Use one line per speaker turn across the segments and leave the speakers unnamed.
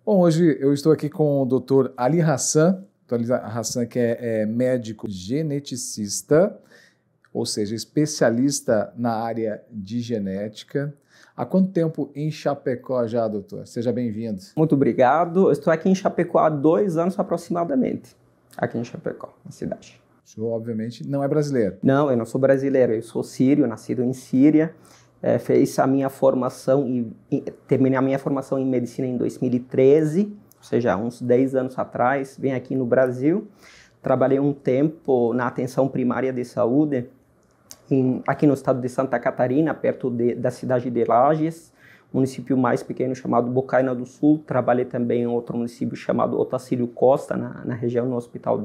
Bom, hoje eu estou aqui com o Dr. Ali Hassan, que é médico geneticista, ou seja, especialista na área de genética. Há quanto tempo em Chapecó já, doutor? Seja bem-vindo.
Muito obrigado. Eu estou aqui em Chapecó há 2 anos aproximadamente, aqui em Chapecó, na cidade.
O senhor, obviamente, não é brasileiro.
Não, eu não sou brasileiro, eu sou sírio, nascido em Síria. Fiz a minha formação terminei a minha formação em medicina em 2013, ou seja, uns 10 anos atrás. Vim aqui no Brasil, trabalhei um tempo na atenção primária de saúde, aqui no estado de Santa Catarina, perto da cidade de Lages, município mais pequeno chamado Bocaina do Sul. Trabalhei também em outro município chamado Otacílio Costa, na região, no hospital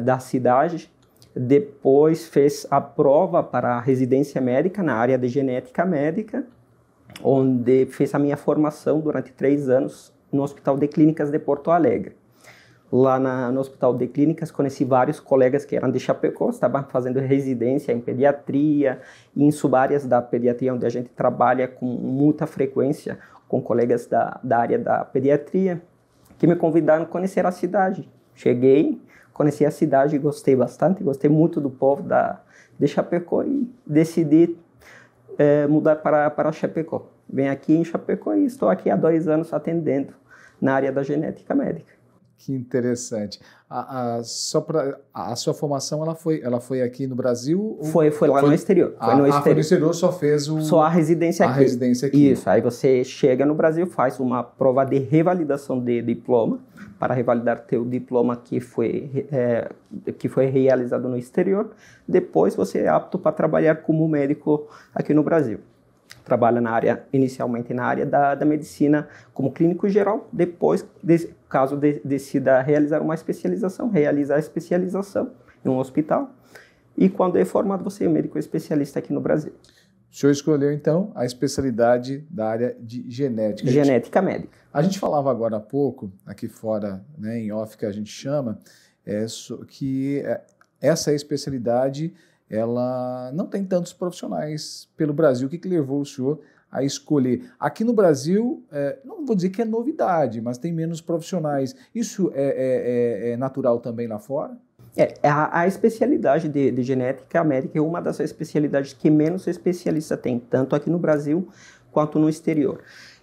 da cidade. Depois fez a prova para a residência médica na área de genética médica, onde fez a minha formação durante 3 anos no Hospital de Clínicas de Porto Alegre. Lá no Hospital de Clínicas conheci vários colegas que eram de Chapecó, estavam fazendo residência em pediatria e em subáreas da pediatria, onde a gente trabalha com muita frequência com colegas da área da pediatria, que me convidaram a conhecer a cidade. Cheguei, conheci a cidade e gostei bastante, gostei muito do povo de Chapecó e decidi mudar para Chapecó. Venho aqui em Chapecó e estou aqui há 2 anos atendendo na área da genética médica.
Que interessante. A sua formação ela foi aqui no Brasil?
Foi lá no exterior.
Foi no exterior, só fez
só a residência aqui.
A residência aqui.
Isso, aí você chega no Brasil, faz uma prova de revalidação de diploma, para revalidar teu diploma que foi realizado no exterior. Depois você é apto para trabalhar como médico aqui no Brasil. Trabalha inicialmente na área da medicina como clínico geral, depois, caso decida realizar uma especialização, realizar a especialização em um hospital, e quando é formado você é médico especialista aqui no Brasil.
O senhor escolheu, então, a especialidade da área de genética.
Genética médica.
A gente falava agora há pouco, aqui fora, né, em off, que a gente chama, que essa especialidade ela não tem tantos profissionais pelo Brasil. O que levou o senhor a escolher? Aqui no Brasil, não vou dizer que é novidade, mas tem menos profissionais. Isso é natural também lá fora?
A especialidade de genética médica é uma das especialidades que menos especialista tem, tanto aqui no Brasil quanto no exterior.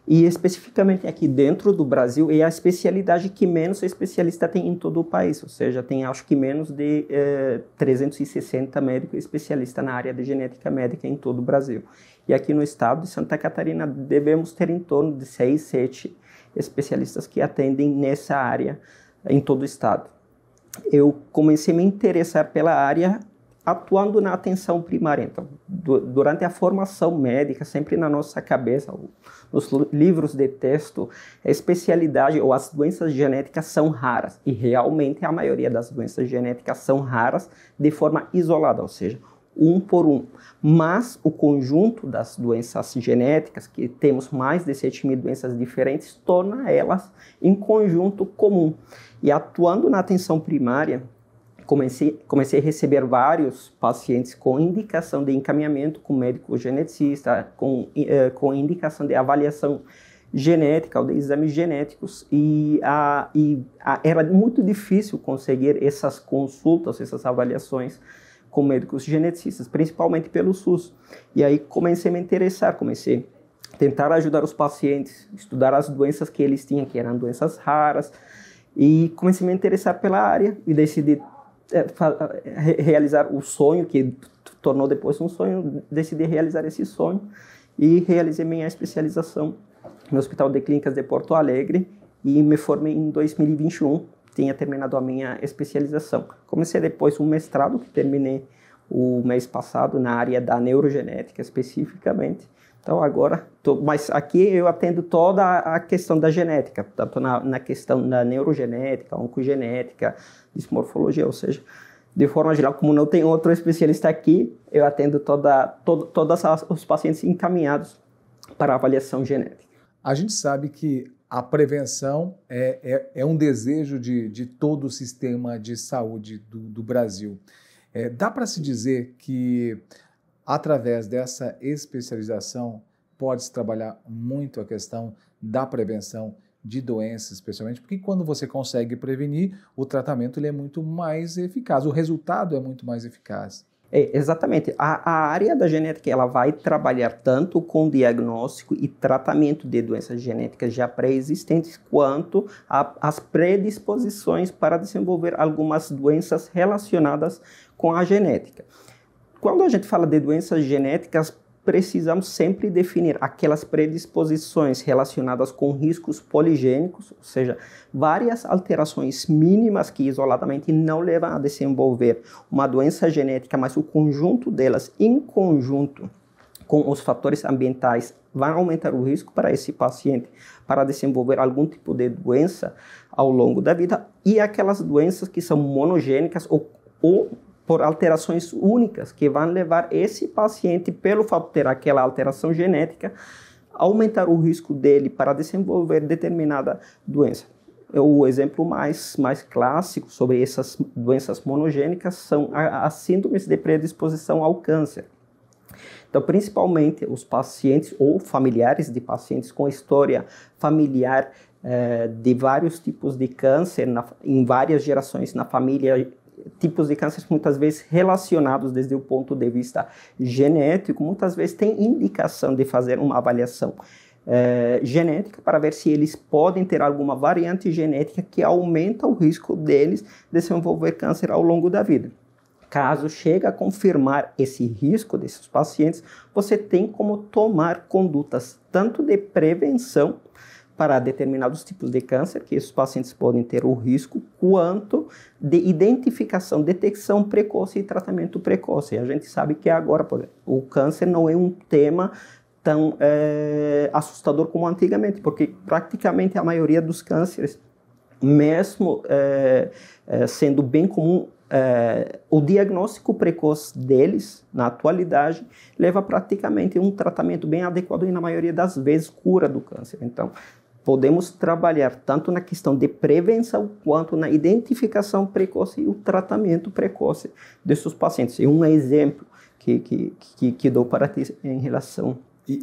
E especificamente aqui dentro do Brasil é a especialidade que menos especialista tem em todo o país, ou seja, tem acho que menos de 360 médicos especialistas na área de genética médica em todo o Brasil. E aqui no estado de Santa Catarina devemos ter em torno de 6, 7 especialistas que atendem nessa área em todo o estado. Eu comecei a me interessar pela área atuando na atenção primária. Então, durante a formação médica, sempre na nossa cabeça, nos livros de texto, a especialidade ou as doenças genéticas são raras. E realmente a maioria das doenças genéticas são raras de forma isolada, ou seja, um por um. Mas o conjunto das doenças genéticas, que temos mais de 7.000 doenças diferentes, torna elas em conjunto comum. E atuando na atenção primária, comecei a receber vários pacientes com indicação de encaminhamento com médico geneticista, com indicação de avaliação genética ou de exames genéticos, era muito difícil conseguir essas consultas, essas avaliações com médicos geneticistas, principalmente pelo SUS. E aí comecei a me interessar, comecei a tentar ajudar os pacientes, estudar as doenças que eles tinham, que eram doenças raras, e comecei a me interessar pela área e decidi realizar o sonho, que tornou depois um sonho, decidi realizar esse sonho e realizei minha especialização no Hospital de Clínicas de Porto Alegre e me formei em 2021, tinha terminado a minha especialização. Comecei depois um mestrado que terminei o mês passado na área da neurogenética especificamente. Então agora, mas aqui eu atendo toda a questão da genética, tanto na questão da neurogenética, oncogenética, dismorfologia, ou seja, de forma geral, como não tem outro especialista aqui, eu atendo todos os pacientes encaminhados para avaliação genética.
A gente sabe que a prevenção é um desejo de todo o sistema de saúde do Brasil. Dá para se dizer que através dessa especialização, pode-se trabalhar muito a questão da prevenção de doenças, especialmente porque quando você consegue prevenir, o tratamento ele é muito mais eficaz, o resultado é muito mais eficaz.
Exatamente. A área da genética ela vai trabalhar tanto com diagnóstico e tratamento de doenças genéticas já pré-existentes, quanto as predisposições para desenvolver algumas doenças relacionadas com a genética. Quando a gente fala de doenças genéticas, precisamos sempre definir aquelas predisposições relacionadas com riscos poligênicos, ou seja, várias alterações mínimas que isoladamente não levam a desenvolver uma doença genética, mas o conjunto delas, em conjunto com os fatores ambientais, vai aumentar o risco para esse paciente para desenvolver algum tipo de doença ao longo da vida, e aquelas doenças que são monogênicas ou por alterações únicas, que vão levar esse paciente, pelo fato de ter aquela alteração genética, aumentar o risco dele para desenvolver determinada doença. O exemplo mais clássico sobre essas doenças monogênicas são as síndromes de predisposição ao câncer. Então, principalmente os pacientes ou familiares de pacientes com história familiar de vários tipos de câncer em várias gerações na família, tipos de câncer muitas vezes relacionados desde o ponto de vista genético, muitas vezes tem indicação de fazer uma avaliação genética para ver se eles podem ter alguma variante genética que aumenta o risco deles desenvolver câncer ao longo da vida. Caso chegue a confirmar esse risco desses pacientes, você tem como tomar condutas tanto de prevenção para determinados tipos de câncer, que esses pacientes podem ter o risco, quanto de identificação, detecção precoce e tratamento precoce. A gente sabe que agora, por exemplo, o câncer não é um tema tão assustador como antigamente, porque praticamente a maioria dos cânceres, mesmo sendo bem comum, o diagnóstico precoce deles, na atualidade, leva praticamente um tratamento bem adequado e, na maioria das vezes, cura do câncer. Então, podemos trabalhar tanto na questão de prevenção quanto na identificação precoce e o tratamento precoce desses pacientes. E um exemplo que dou para ti em relação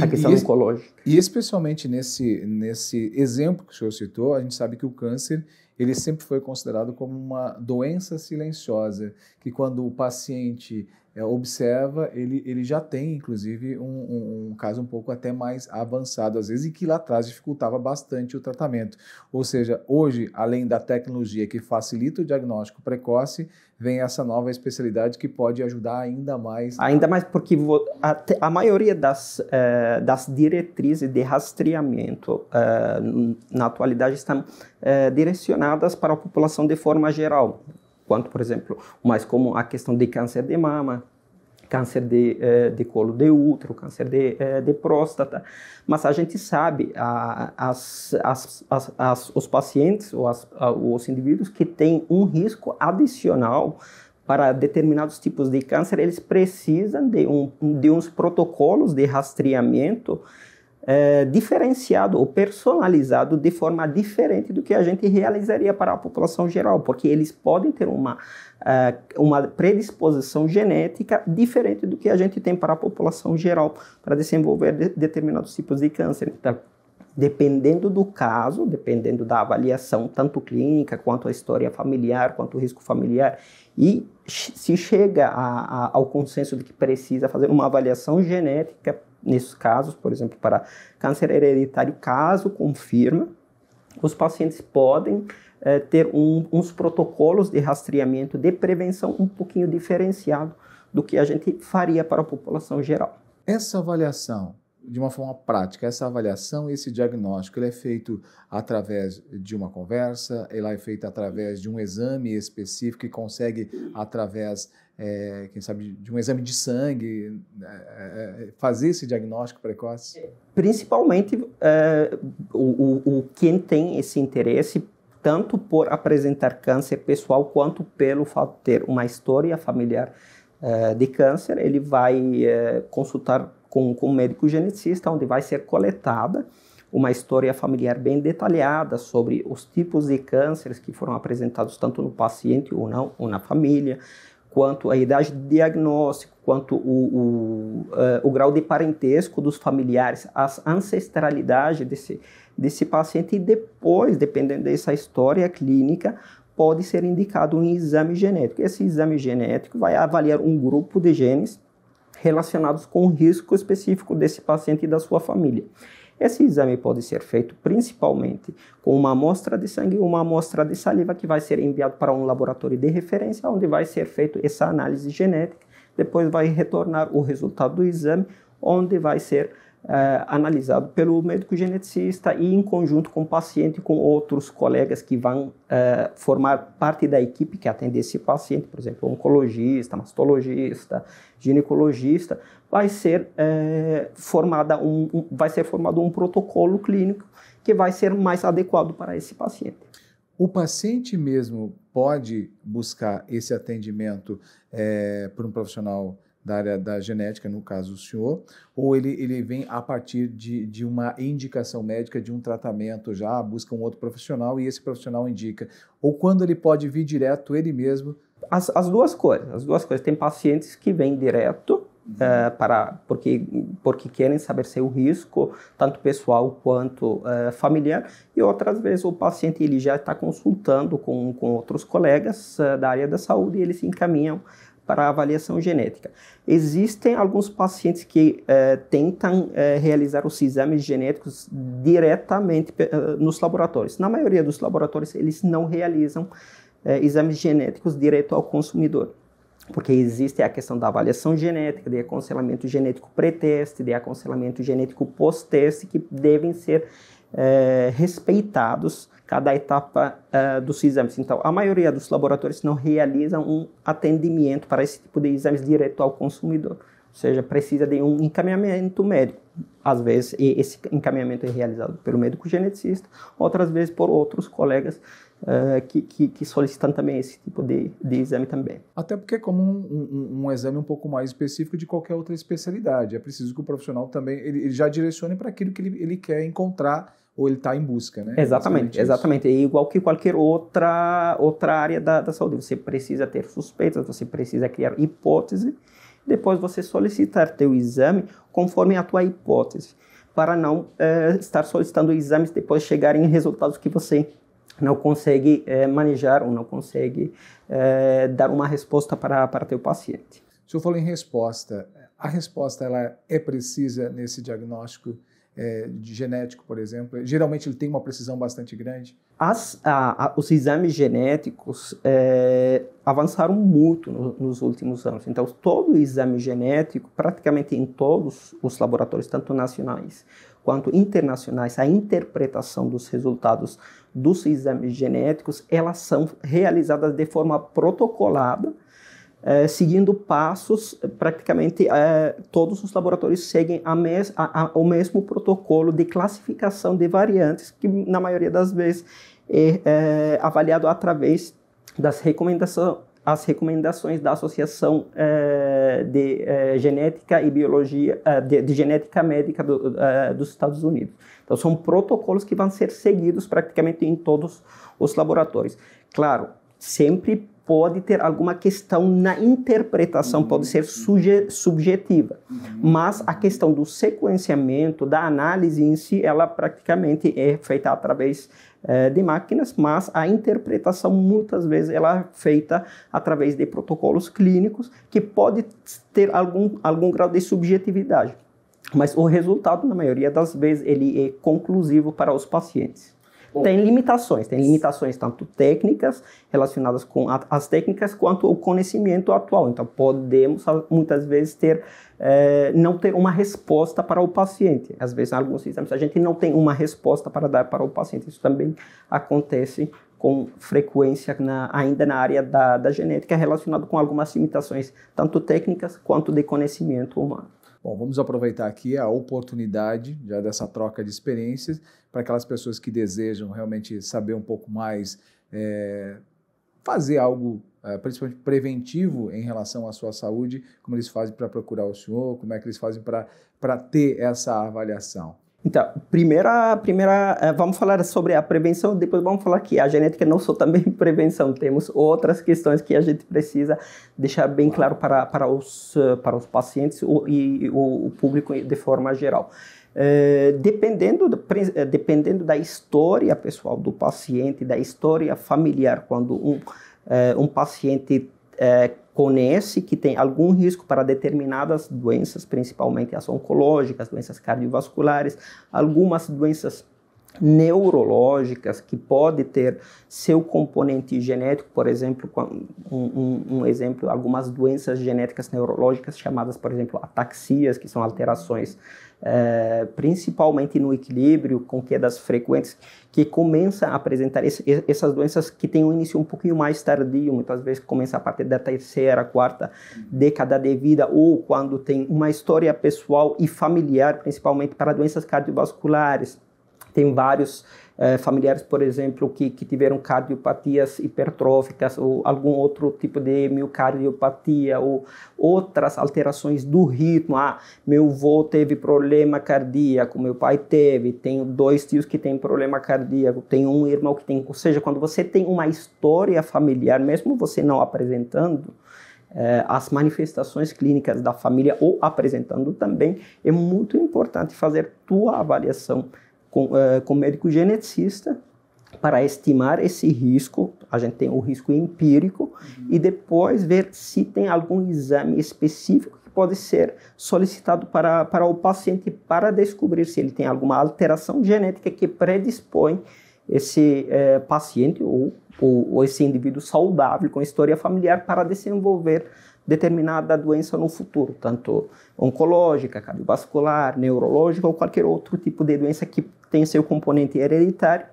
à questão oncológica.
E especialmente nesse exemplo que o senhor citou, a gente sabe que o câncer ele sempre foi considerado como uma doença silenciosa, que quando o paciente observa, ele já tem, inclusive, um caso um pouco até mais avançado, às vezes, e que lá atrás dificultava bastante o tratamento. Ou seja, hoje, além da tecnologia que facilita o diagnóstico precoce, vem essa nova especialidade que pode ajudar ainda mais.
Ainda mais porque a maioria das diretrizes de rastreamento na atualidade estão direcionadas para a população de forma geral. Quanto, por exemplo, mais comum a questão de câncer de mama, câncer de colo de útero, câncer de próstata. Mas a gente sabe, os pacientes ou os indivíduos que têm um risco adicional para determinados tipos de câncer, eles precisam de uns protocolos de rastreamento diferenciado ou personalizado de forma diferente do que a gente realizaria para a população geral, porque eles podem ter uma predisposição genética diferente do que a gente tem para a população geral para desenvolver determinados tipos de câncer. Então, dependendo do caso, dependendo da avaliação, tanto clínica, quanto a história familiar, quanto o risco familiar, e se chega ao consenso de que precisa fazer uma avaliação genética, nesses casos, por exemplo, para câncer hereditário, caso confirma, os pacientes podem ter uns protocolos de rastreamento, de prevenção um pouquinho diferenciado do que a gente faria para a população geral.
Essa avaliação, de uma forma prática, essa avaliação, esse diagnóstico, ele é feito através de uma conversa, ele é feito através de um exame específico que consegue, através, quem sabe, de um exame de sangue, fazer esse diagnóstico precoce?
Principalmente quem tem esse interesse, tanto por apresentar câncer pessoal, quanto pelo fato de ter uma história familiar de câncer, ele vai consultar com um médico geneticista, onde vai ser coletada uma história familiar bem detalhada sobre os tipos de cânceres que foram apresentados tanto no paciente ou não, ou na família, quanto a idade de diagnóstico, quanto o grau de parentesco dos familiares, a ancestralidade desse paciente e depois, dependendo dessa história clínica, pode ser indicado um exame genético. Esse exame genético vai avaliar um grupo de genes relacionados com o risco específico desse paciente e da sua família. Esse exame pode ser feito principalmente com uma amostra de sangue ou uma amostra de saliva que vai ser enviado para um laboratório de referência, onde vai ser feita essa análise genética. Depois vai retornar o resultado do exame, onde vai ser analisado pelo médico geneticista e em conjunto com o paciente e com outros colegas que vão formar parte da equipe que atende esse paciente, por exemplo, oncologista, mastologista, ginecologista, vai ser formado um protocolo clínico que vai ser mais adequado para esse paciente.
O paciente mesmo pode buscar esse atendimento por um profissional da área da genética, no caso o senhor, ou ele vem a partir de uma indicação médica, de um tratamento já, busca um outro profissional e esse profissional indica? Ou quando ele pode vir direto ele mesmo?
As duas coisas. Tem pacientes que vêm direto porque querem saber seu risco, tanto pessoal quanto familiar, e outras vezes o paciente ele já está consultando com outros colegas da área da saúde e eles se encaminham para a avaliação genética. Existem alguns pacientes que tentam realizar os exames genéticos diretamente nos laboratórios. Na maioria dos laboratórios, eles não realizam exames genéticos direto ao consumidor, porque existe a questão da avaliação genética, de aconselhamento genético pré-teste, de aconselhamento genético pós-teste, que devem ser respeitados cada etapa dos exames. Então, a maioria dos laboratórios não realizam um atendimento para esse tipo de exames direto ao consumidor. Ou seja, precisa de um encaminhamento médico. Às vezes, esse encaminhamento é realizado pelo médico geneticista, outras vezes por outros colegas que solicitam também esse tipo de exame também.
Até porque é como um exame um pouco mais específico de qualquer outra especialidade. É preciso que o profissional também ele já direcione para aquilo que ele quer encontrar ou ele está em busca, né?
Exatamente. É igual que qualquer outra área da saúde. Você precisa ter suspeitas, você precisa criar hipótese, depois você solicitar teu exame conforme a tua hipótese, para não estar solicitando exames depois chegarem resultados que você não consegue manejar ou não consegue dar uma resposta para teu paciente.
O senhor falou em resposta. A resposta ela é precisa nesse diagnóstico de genético, por exemplo? Geralmente ele tem uma precisão bastante grande?
Os exames genéticos avançaram muito nos últimos anos. Então, todo exame genético, praticamente em todos os laboratórios, tanto nacionais quanto internacionais, a interpretação dos resultados dos exames genéticos, elas são realizadas de forma protocolada, seguindo passos, praticamente todos os laboratórios seguem o mesmo protocolo de classificação de variantes, que na maioria das vezes é avaliado através das recomendações da Associação de Genética e Biologia, de Genética Médica dos Estados Unidos. Então, são protocolos que vão ser seguidos praticamente em todos os laboratórios. Claro, sempre pode ter alguma questão na interpretação, pode ser subjetiva, mas a questão do sequenciamento, da análise em si, ela praticamente é feita através de máquinas, mas a interpretação muitas vezes ela é feita através de protocolos clínicos que pode ter algum grau de subjetividade, mas o resultado, na maioria das vezes, ele é conclusivo para os pacientes. Tem limitações tanto técnicas, relacionadas com as técnicas, quanto o conhecimento atual. Então, podemos, muitas vezes, não ter uma resposta para o paciente. Às vezes, em alguns exames, a gente não tem uma resposta para dar para o paciente. Isso também acontece com frequência ainda na área da genética, relacionado com algumas limitações, tanto técnicas quanto de conhecimento humano.
Bom, vamos aproveitar aqui a oportunidade já dessa troca de experiências para aquelas pessoas que desejam realmente saber um pouco mais, fazer algo principalmente preventivo em relação à sua saúde, como eles fazem para procurar o senhor, como é que eles fazem para ter essa avaliação.
Então, primeira, vamos falar sobre a prevenção, depois vamos falar que a genética não só também prevenção, temos outras questões que a gente precisa deixar bem claro para os pacientes e o público de forma geral. Dependendo da história pessoal do paciente, da história familiar, quando um paciente conhece que tem algum risco para determinadas doenças, principalmente as oncológicas, doenças cardiovasculares, algumas doenças neurológicas que pode ter seu componente genético, por exemplo, um exemplo, algumas doenças genéticas neurológicas chamadas, por exemplo, ataxias, que são alterações principalmente no equilíbrio com quedas frequentes, que começam a apresentar essas doenças que têm um início um pouquinho mais tardio, muitas vezes começa a partir da terceira, quarta década de vida, ou quando tem uma história pessoal e familiar, principalmente para doenças cardiovasculares. Tem vários familiares, por exemplo, que tiveram cardiopatias hipertróficas ou algum outro tipo de miocardiopatia ou outras alterações do ritmo. Meu avô teve problema cardíaco, meu pai teve, tenho 2 tios que têm problema cardíaco, tenho um irmão que tem... Ou seja, quando você tem uma história familiar, mesmo você não apresentando, as manifestações clínicas da família ou apresentando também, é muito importante fazer tua avaliação com médico geneticista para estimar esse risco. A gente tem o risco empírico e depois ver se tem algum exame específico que pode ser solicitado para o paciente para descobrir se ele tem alguma alteração genética que predispõe esse paciente ou esse indivíduo saudável com história familiar para desenvolver determinada doença no futuro, tanto oncológica, cardiovascular, neurológica ou qualquer outro tipo de doença que tem seu componente hereditário,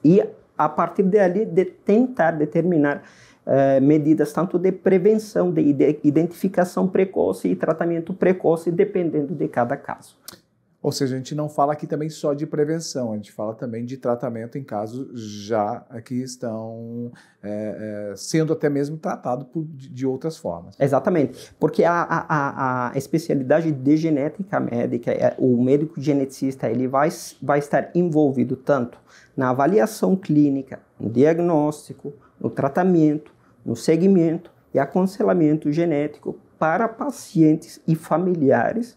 e a partir dali de tentar determinar medidas tanto de prevenção, de identificação precoce e tratamento precoce, dependendo de cada caso.
Ou seja, a gente não fala aqui também só de prevenção, a gente fala também de tratamento em casos já que estão sendo até mesmo tratados de outras formas.
Exatamente, porque a especialidade de genética médica, o médico geneticista, ele vai estar envolvido tanto na avaliação clínica, no diagnóstico, no tratamento, no segmento e aconselhamento genético para pacientes e familiares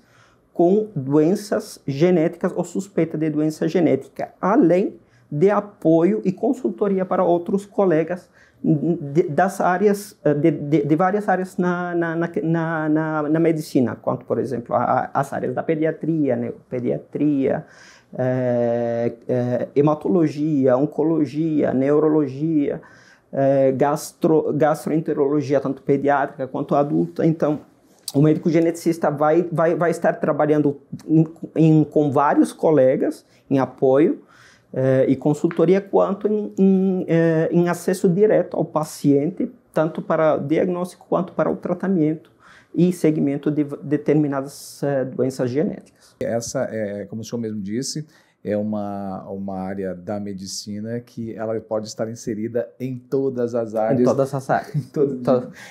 com doenças genéticas ou suspeita de doença genética, além de apoio e consultoria para outros colegas das áreas, de várias áreas na medicina, quanto, por exemplo, as áreas da pediatria, neuropediatria, hematologia, oncologia, neurologia, gastroenterologia, tanto pediátrica quanto adulta. Então, o médico geneticista vai estar trabalhando com vários colegas em apoio e consultoria, quanto em acesso direto ao paciente, tanto para diagnóstico quanto para o tratamento e segmento de determinadas doenças genéticas.
Essa, como o senhor mesmo disse, é uma área da medicina que ela pode estar inserida em todas as áreas.
Em todas as áreas.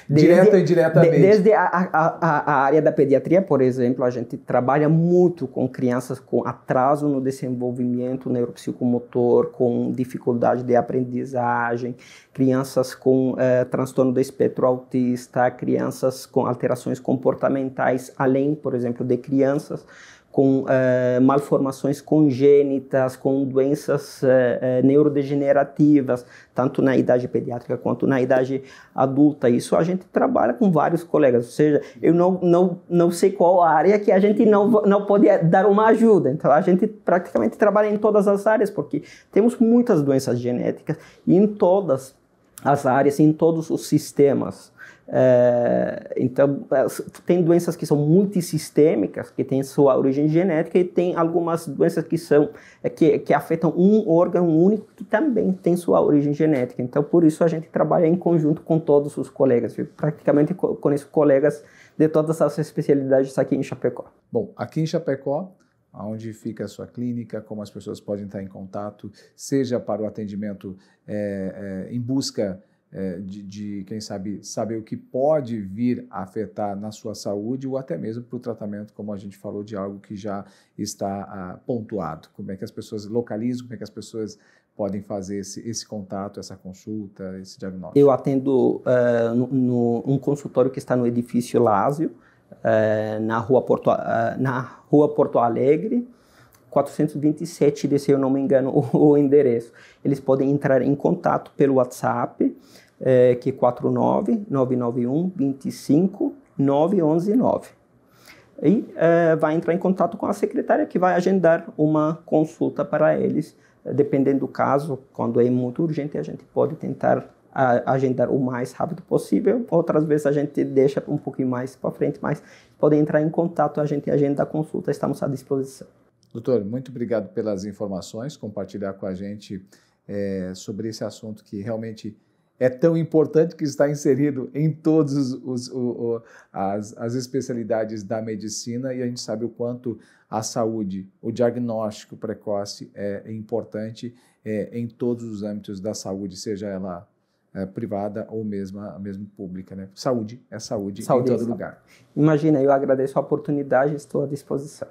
Direto e indiretamente.
Desde a área da pediatria, por exemplo, a gente trabalha muito com crianças com atraso no desenvolvimento neuropsicomotor, com dificuldade de aprendizagem, crianças com transtorno do espectro autista, crianças com alterações comportamentais, além, por exemplo, de crianças com malformações congênitas, com doenças neurodegenerativas, tanto na idade pediátrica quanto na idade adulta. Isso a gente trabalha com vários colegas, ou seja, eu não sei qual área que a gente não pode dar uma ajuda. Então, a gente praticamente trabalha em todas as áreas, porque temos muitas doenças genéticas e em todas as áreas, em todos os sistemas. Então, tem doenças que são multissistêmicas, que têm sua origem genética, e tem algumas doenças que afetam um órgão único, que também tem sua origem genética. Então, por isso a gente trabalha em conjunto com todos os colegas. Eu praticamente conheço colegas de todas as especialidades aqui em Chapecó.
Bom, aqui em Chapecó, onde fica a sua clínica, como as pessoas podem estar em contato, seja para o atendimento em busca de, quem sabe, saber o que pode vir a afetar na sua saúde, ou até mesmo para o tratamento, como a gente falou, de algo que já está pontuado. Como é que as pessoas localizam, como é que as pessoas podem fazer esse contato, essa consulta, esse diagnóstico?
Eu atendo num consultório que está no edifício Lázio, na rua Porto Alegre, 427, se eu não me engano, o endereço. Eles podem entrar em contato pelo WhatsApp, que é 49991259119. E vai entrar em contato com a secretária, que vai agendar uma consulta para eles. Dependendo do caso, quando é muito urgente, a gente pode tentar agendar o mais rápido possível. Outras vezes a gente deixa um pouquinho mais para frente, mas podem entrar em contato, a gente agenda a consulta, estamos à disposição.
Doutor, muito obrigado pelas informações, compartilhar com a gente sobre esse assunto que realmente é tão importante, que está inserido em todas as especialidades da medicina, e a gente sabe o quanto a saúde, o diagnóstico precoce é importante em todos os âmbitos da saúde, seja ela privada ou mesmo pública, né? Saúde é saúde em todo lugar.
Imagina, eu agradeço a oportunidade e estou à disposição.